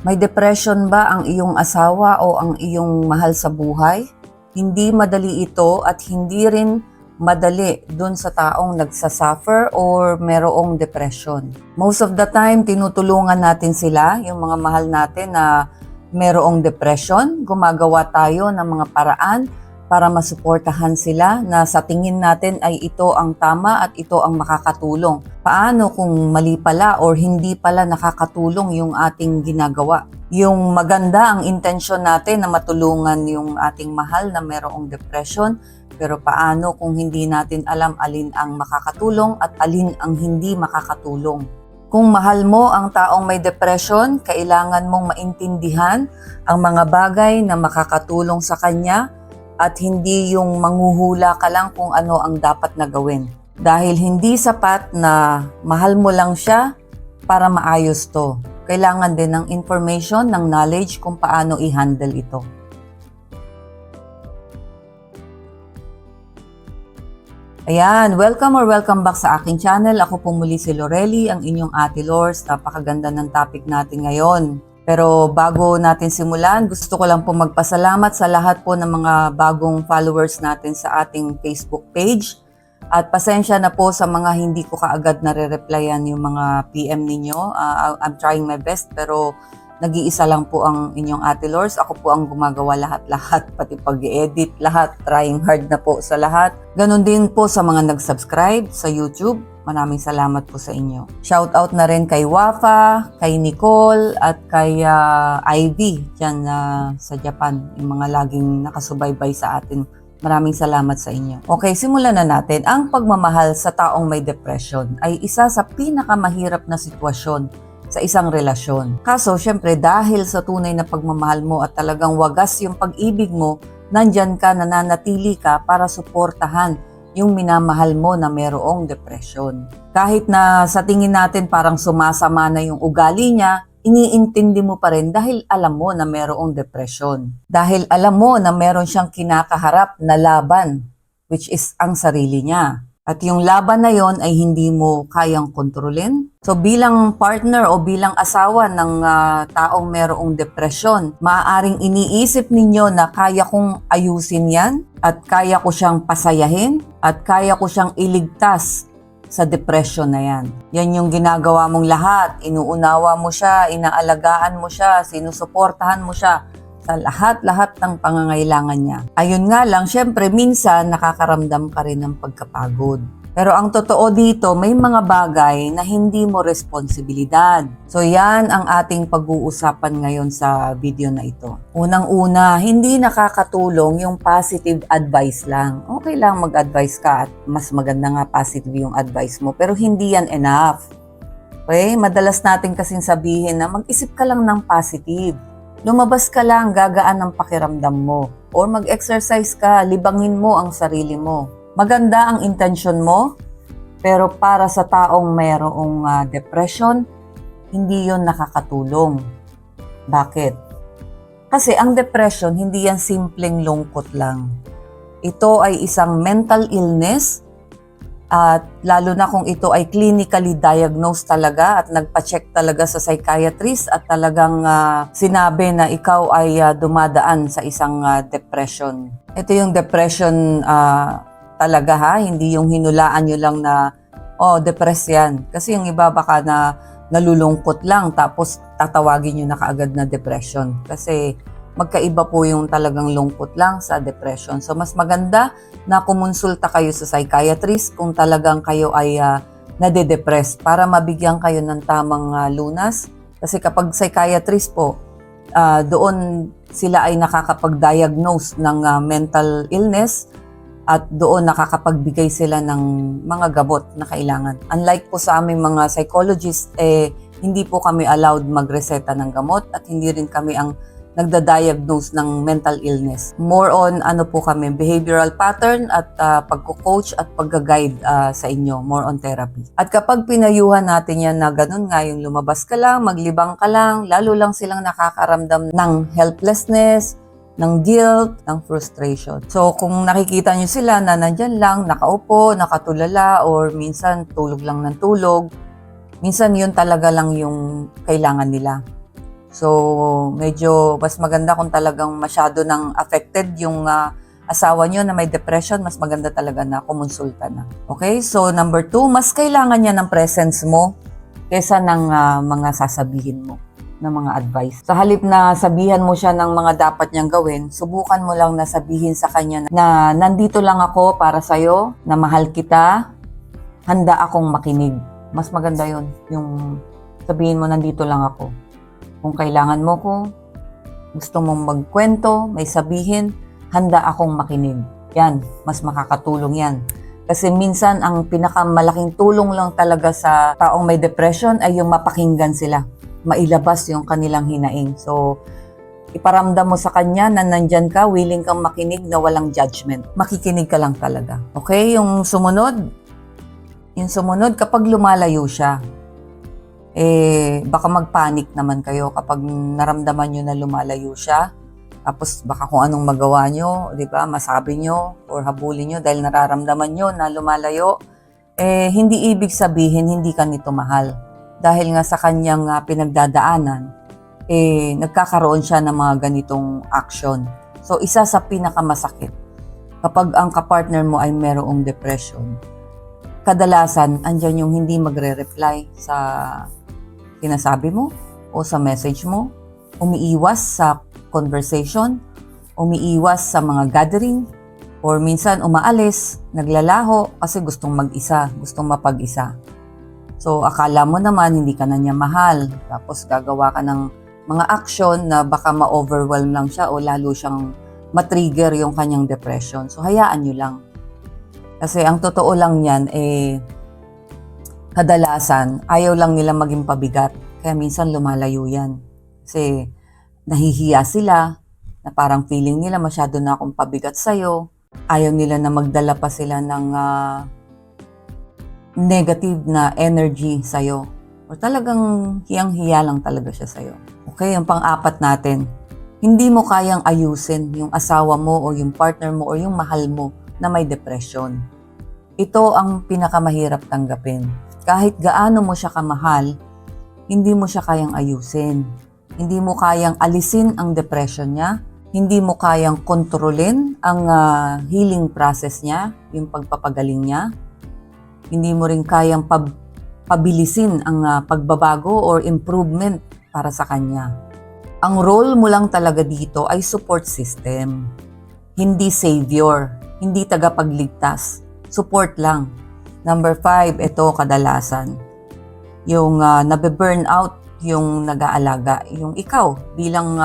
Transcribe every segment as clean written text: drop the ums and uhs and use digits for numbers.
May depression ba ang iyong asawa o ang iyong mahal sa buhay? Hindi madali ito at hindi rin madali dun sa taong nagsasuffer or merong depression. Most of the time, tinutulungan natin sila, yung mga mahal natin na merong depression. Gumagawa tayo ng mga paraan para masuportahan sila na sa tingin natin ay ito ang tama at ito ang makakatulong. Paano kung mali pala or hindi pala nakakatulong yung ating ginagawa? Yung maganda ang intensyon natin na matulungan yung ating mahal na merong depression, pero paano kung hindi natin alam alin ang makakatulong at alin ang hindi makakatulong? Kung mahal mo ang taong may depression, kailangan mong maintindihan ang mga bagay na makakatulong sa kanya at hindi yung manghuhula ka lang kung ano ang dapat na gawin. Dahil hindi sapat na mahal mo lang siya para maayos to. Kailangan din ng information, ng knowledge kung paano i-handle ito. Ayan, welcome back sa aking channel. Ako po muli si Lorely, ang inyong Ate Lors. Napakaganda ng topic natin ngayon. Pero bago natin simulan, gusto ko lang po magpasalamat sa lahat po ng mga bagong followers natin sa ating Facebook page. At pasensya na po sa mga hindi ko kaagad nare-replyan yung mga PM ninyo. I'm trying my best pero nag-iisa lang po ang inyong Ate Lors. Ako po ang gumagawa lahat-lahat, pati pag-edit, lahat. Trying hard na po sa lahat. Ganon din po sa mga nag-subscribe sa YouTube. Maraming salamat po sa inyo. Shout out na rin kay Wafa, kay Nicole, at kay Ivy dyan sa Japan. Yung mga laging nakasubaybay sa atin. Maraming salamat sa inyo. Okay, simulan na natin. Ang pagmamahal sa taong may depression ay isa sa pinakamahirap na sitwasyon sa isang relasyon. Kaso, syempre, dahil sa tunay na pagmamahal mo at talagang wagas yung pag-ibig mo, nandyan ka, nananatili ka para suportahan yung minamahal mo na merong depression. Kahit na sa tingin natin parang sumasama na yung ugali niya, iniintindi mo pa rin dahil alam mo na merong depression. Dahil alam mo na meron siyang kinakaharap na laban, which is ang sarili niya. At yung laban na yon ay hindi mo kayang kontrolin. So bilang partner o bilang asawa ng taong merong depression, maaaring iniisip ninyo na kaya kong ayusin yan at kaya ko siyang pasayahin at kaya ko siyang iligtas sa depression na yan. Yan yung ginagawa mong lahat. Inuunawa mo siya, inaalagaan mo siya, sinusuportahan mo siya sa lahat-lahat ng pangangailangan niya. Ayun nga lang, syempre minsan nakakaramdam ka rin ng pagkapagod. Pero ang totoo dito, may mga bagay na hindi mo responsibilidad. So yan ang ating pag-uusapan ngayon sa video na ito. Unang-una, hindi nakakatulong yung positive advice lang. Okay lang mag-advise ka at mas maganda nga positive yung advice mo, pero hindi yan enough. Okay? Madalas natin kasing sabihin na mag-isip ka lang ng positive. Lumabas ka lang, gagaan ang pakiramdam mo. Or mag-exercise ka, libangin mo ang sarili mo. Maganda ang intensyon mo, pero para sa taong mayroong depression, hindi yon nakakatulong. Bakit? Kasi ang depression, hindi yan simpleng lungkot lang. Ito ay isang mental illness, at lalo na kung ito ay clinically diagnosed talaga at nagpa-check talaga sa psychiatrist at talagang sinabi na ikaw ay dumadaan sa isang depression. Ito yung depression talaga ha, hindi yung hinulaan nyo lang na, oh, depressed yan. Kasi yung iba baka na nalulungkot lang tapos tatawagin nyo na kaagad na depression. Kasi magkaiba po yung talagang lungkot lang sa depression. So mas maganda na kumonsulta kayo sa psychiatrist kung talagang kayo ay nade-depress para mabigyan kayo ng tamang lunas. Kasi kapag psychiatrist po, doon sila ay nakakapag-diagnose ng mental illness at doon nakakapagbigay sila ng mga gamot na kailangan. Unlike po sa aming mga psychologists, hindi po kami allowed magreseta ng gamot at hindi rin kami ang nagda-diagnose ng mental illness. More on po kami, behavioral pattern at pagko-coach at pagga-guide sa inyo, more on therapy. At kapag pinayuhan natin yan na ganun nga, yung lumabas ka lang, maglibang ka lang, lalo lang silang nakakaramdam ng helplessness, ng guilt, ng frustration. So kung nakikita nyo sila na nandyan lang, nakaupo, nakatulala, or minsan tulog lang ng tulog, minsan yun talaga lang yung kailangan nila. So, medyo mas maganda kung talagang masyado nang affected yung asawa nyo na may depression, mas maganda talaga na kumonsulta na. Okay? So, number 2, mas kailangan niya ng presence mo kesa ng mga sasabihin mo na mga advice. Sa halip na sabihan mo siya ng mga dapat niyang gawin, subukan mo lang na sabihin sa kanya na nandito lang ako para sa'yo, na mahal kita, handa akong makinig. Mas maganda yon, yung sabihin mo nandito lang ako. Kung kailangan mo ko, gusto mong magkwento, may sabihin, handa akong makinig. Yan, mas makakatulong yan. Kasi minsan ang pinakamalaking tulong lang talaga sa taong may depression ay yung mapakinggan sila, mailabas yung kanilang hinaing. So, iparamdam mo sa kanya na nandyan ka, willing kang makinig na walang judgment. Makikinig ka lang talaga. Okay, yung sumunod kapag lumalayo siya, baka magpanic naman kayo kapag naramdaman nyo na lumalayo siya. Tapos baka kung anong magawa nyo, di ba, masabi nyo or habulin nyo dahil nararamdaman nyo na lumalayo, hindi ibig sabihin hindi ka nito mahal. Dahil nga sa kanyang pinagdadaanan, nagkakaroon siya ng mga ganitong action. So isa sa pinakamasakit, kapag ang kapartner mo ay merong depression, kadalasan andyan yung hindi magre-reply sa sinasabi mo o sa message mo, umiiwas sa conversation, umiiwas sa mga gathering, or minsan umaalis, naglalaho kasi gustong mag-isa, gustong mapag-isa. So akala mo naman hindi ka na niya mahal, tapos gagawa ka ng mga action na baka ma-overwhelm lang siya o lalo siyang matrigger yung kanyang depression. So hayaan nyo lang. Kasi ang totoo lang yan, kadalasan, ayaw lang nila maging pabigat. Kaya minsan lumalayo yan. Kasi nahihiya sila, na parang feeling nila masyado na akong pabigat sa'yo. Ayaw nila na magdala pa sila ng negative na energy sa'yo. O talagang hiyang-hiya lang talaga siya sa'yo. Okay, yung pang-apat natin, hindi mo kayang ayusin yung asawa mo o yung partner mo o yung mahal mo na may depression. Ito ang pinakamahirap tanggapin. Kahit gaano mo siya kamahal, hindi mo siya kayang ayusin. Hindi mo kayang alisin ang depression niya. Hindi mo kayang kontrolin ang healing process niya, yung pagpapagaling niya. Hindi mo rin kayang pabilisin ang pagbabago or improvement para sa kanya. Ang role mo lang talaga dito ay support system. Hindi savior, hindi tagapagligtas. Support lang. Number 5, ito kadalasan. Yung nabe-burn out yung nag-aalaga. Yung ikaw, bilang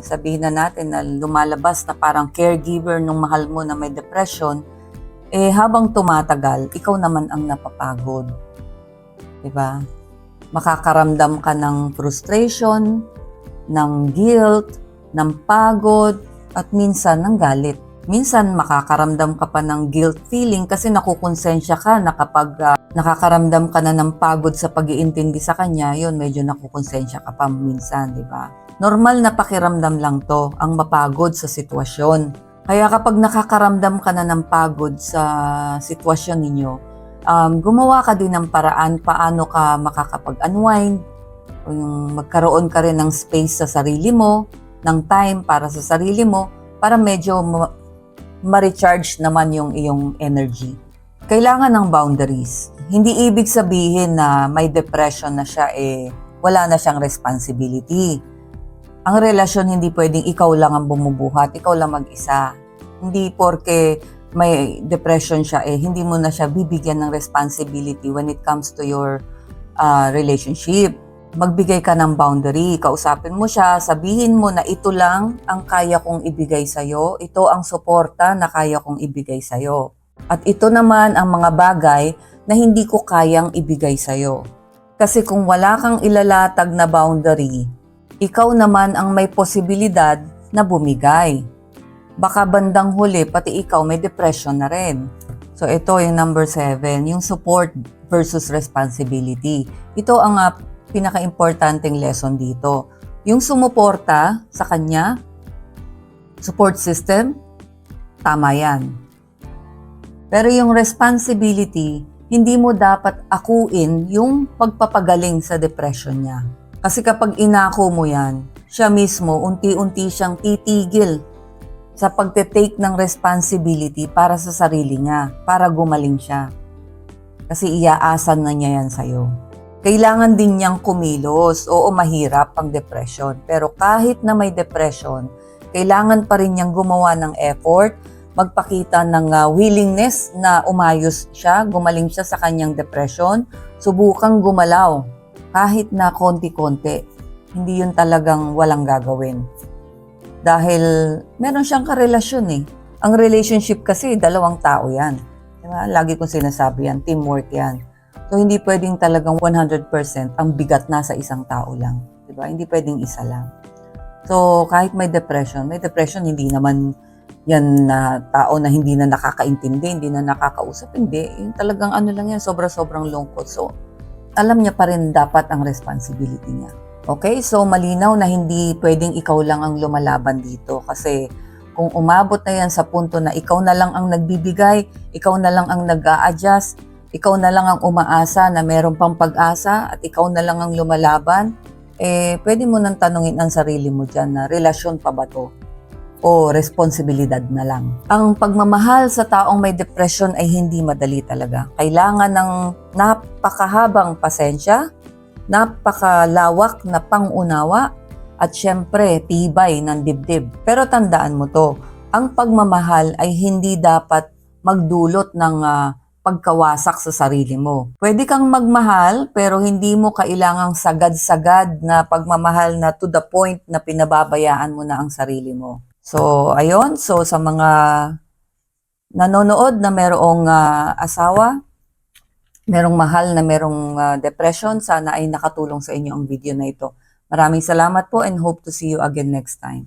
sabihin na natin na lumalabas na parang caregiver ng mahal mo na may depression, habang tumatagal, ikaw naman ang napapagod. Diba? Makakaramdam ka ng frustration, ng guilt, ng pagod, at minsan ng galit. Minsan makakaramdam ka pa ng guilt feeling kasi nakukonsensya ka na kapag nakakaramdam ka na ng pagod sa pag-iintindi sa kanya, yun medyo nakukonsensya ka pa minsan, di ba? Normal na pakiramdam lang to, ang mapagod sa sitwasyon. Kaya kapag nakakaramdam ka na ng pagod sa sitwasyon ninyo, gumawa ka din ng paraan paano ka makakapag-unwind, magkaroon ka rin ng space sa sarili mo, ng time para sa sarili mo, para medyo ma-recharge naman yung iyong energy. Kailangan ng boundaries. Hindi ibig sabihin na may depression na siya, wala na siyang responsibility. Ang relasyon hindi pwedeng ikaw lang ang bumubuhat, ikaw lang mag-isa. Hindi porke may depression siya, hindi mo na siya bibigyan ng responsibility when it comes to your relationship. Magbigay ka ng boundary, kausapin mo siya, sabihin mo na ito lang ang kaya kong ibigay sa'yo, ito ang suporta na kaya kong ibigay sa'yo. At ito naman ang mga bagay na hindi ko kayang ibigay sa'yo. Kasi kung wala kang ilalatag na boundary, ikaw naman ang may posibilidad na bumigay. Baka bandang huli, pati ikaw may depression na rin. So ito yung number 7, yung support versus responsibility. Ito ang pinaka-importanting lesson dito. Yung sumuporta sa kanya, support system, tama yan. Pero yung responsibility, hindi mo dapat akuin yung pagpapagaling sa depression niya. Kasi kapag inako mo yan, siya mismo unti-unti siyang titigil sa pagte-take ng responsibility para sa sarili niya, para gumaling siya. Kasi iaasan na niya yan sa'yo. Kailangan din niyang kumilos. Oo, mahirap ang depression. Pero kahit na may depression, kailangan pa rin niyang gumawa ng effort, magpakita ng willingness na umayos siya, gumaling siya sa kanyang depression, subukang gumalaw kahit na konti-konti. Hindi yun talagang walang gagawin. Dahil meron siyang karelasyon eh. Ang relationship kasi, dalawang tao yan. Diba? Lagi kong sinasabi yan, teamwork yan. So hindi pwedeng talagang 100% ang bigat nasa isang tao lang. Diba? Hindi pwedeng isa lang. So kahit may depression hindi naman yan na tao na hindi na nakakaintindi, hindi na nakakausap, hindi. Yung talagang ano lang yan, sobra-sobrang lungkot. So alam niya pa rin dapat ang responsibility niya. Okay, so malinaw na hindi pwedeng ikaw lang ang lumalaban dito kasi kung umabot na yan sa punto na ikaw na lang ang nagbibigay, ikaw na lang ang nag-a-adjust, ikaw na lang ang umaasa na meron pang pag-asa at ikaw na lang ang lumalaban, pwede mo nang tanungin ang sarili mo dyan na relasyon pa ba to? O responsibilidad na lang. Ang pagmamahal sa taong may depression ay hindi madali talaga. Kailangan ng napakahabang pasensya, napakalawak na pangunawa, at syempre tibay ng dibdib. Pero tandaan mo to, ang pagmamahal ay hindi dapat magdulot ng pagkawasak sa sarili mo. Pwede kang magmahal pero hindi mo kailangang sagad-sagad na pagmamahal na to the point na pinababayaan mo na ang sarili mo. So, ayun. So, sa mga nanonood na merong asawa, merong mahal na merong depression, sana ay nakatulong sa inyo ang video na ito. Maraming salamat po and hope to see you again next time.